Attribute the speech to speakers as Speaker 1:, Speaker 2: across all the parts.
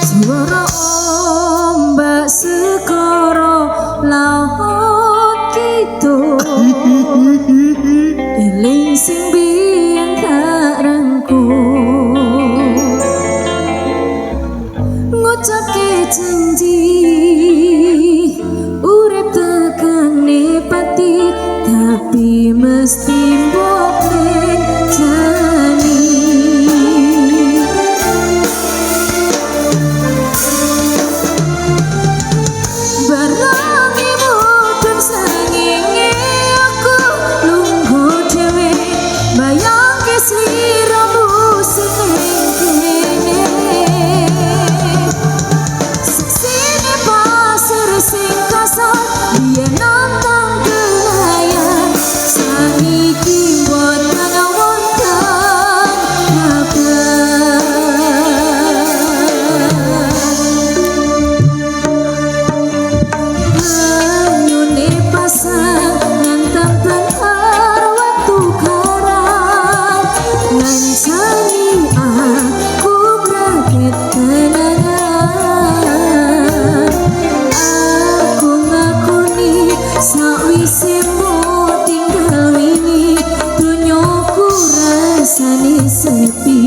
Speaker 1: Suara ombak sekoro laut gitu eling sing biyen tak rangkul ngucapke janji urip tekan nepati tapi mesti mbok jani. Ngancani aku rakit kenangan aku koni sakwise mbok tinggal ini donyoku rasane sepi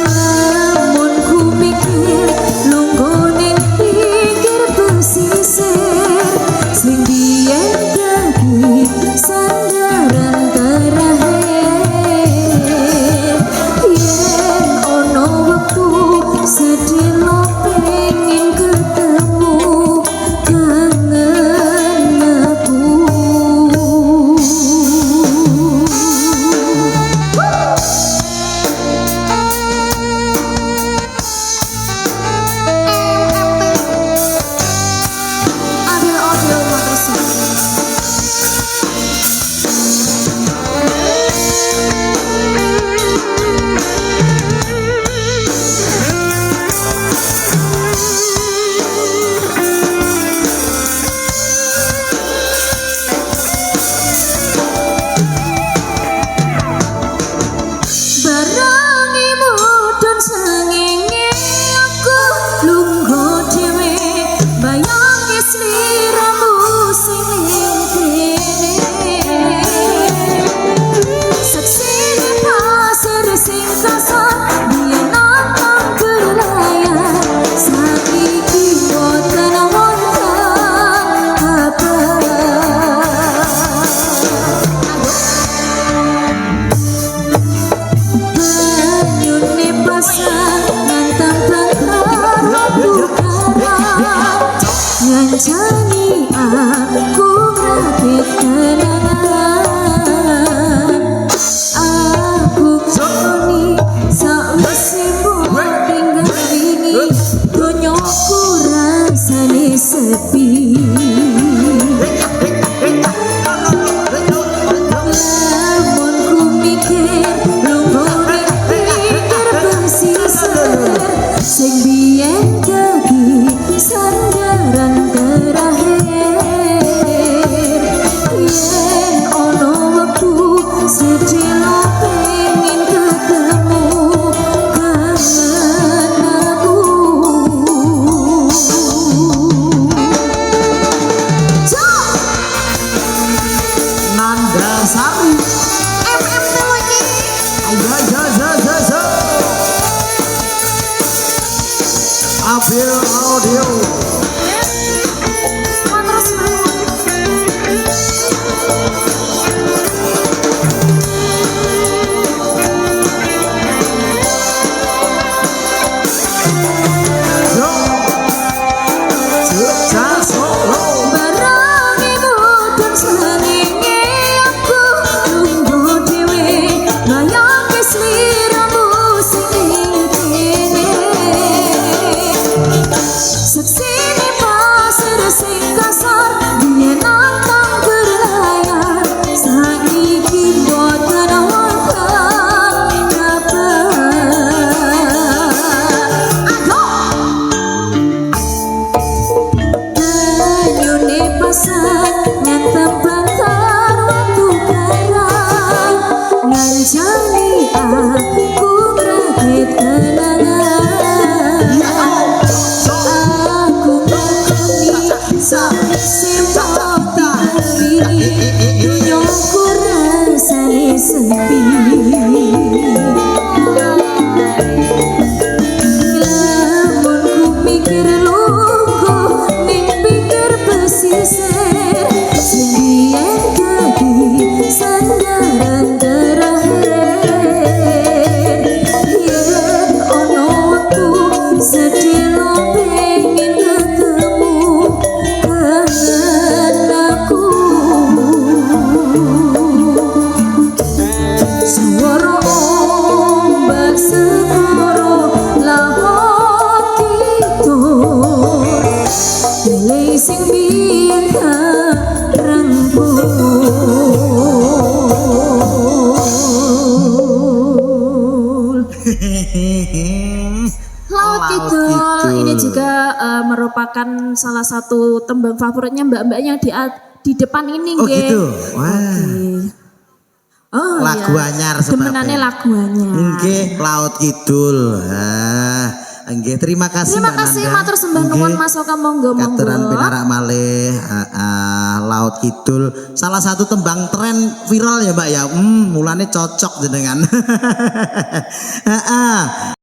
Speaker 1: lamun ku mikir lunggone pikir pesisir sing biyen dadi sandaran
Speaker 2: Appeal audio.
Speaker 1: Success. dunyoku rasane sepi. Lamun ku mikir lugu ning pinggir pesisir, sing biyen dadi sandaran terakhir. Yen ono wektu sedina pengen ketemu kangen aku. Suara ombak segoro lahok kitur, milih sing biyen rangkul. Laut Kidul ini juga merupakan salah satu tembang favoritnya mbak-mbak yang di depan ini,
Speaker 2: Oh
Speaker 1: nggih.
Speaker 2: gitu. Wah.
Speaker 1: Oh,
Speaker 2: Lagu
Speaker 1: iya.
Speaker 2: anyar
Speaker 1: Demenane
Speaker 2: sebabnya.
Speaker 1: lagu anyar.
Speaker 2: Nggih, Laut Kidul. Nggih, terima kasih
Speaker 1: Terima
Speaker 2: Mbak
Speaker 1: kasih
Speaker 2: Nanda.
Speaker 1: matur sembah nuwun Mas Oka, monggo
Speaker 2: Katuran
Speaker 1: monggo.
Speaker 2: pinarak malih Laut Kidul salah satu tembang tren viral ya Mbak ya. Mulane cocok jenengan.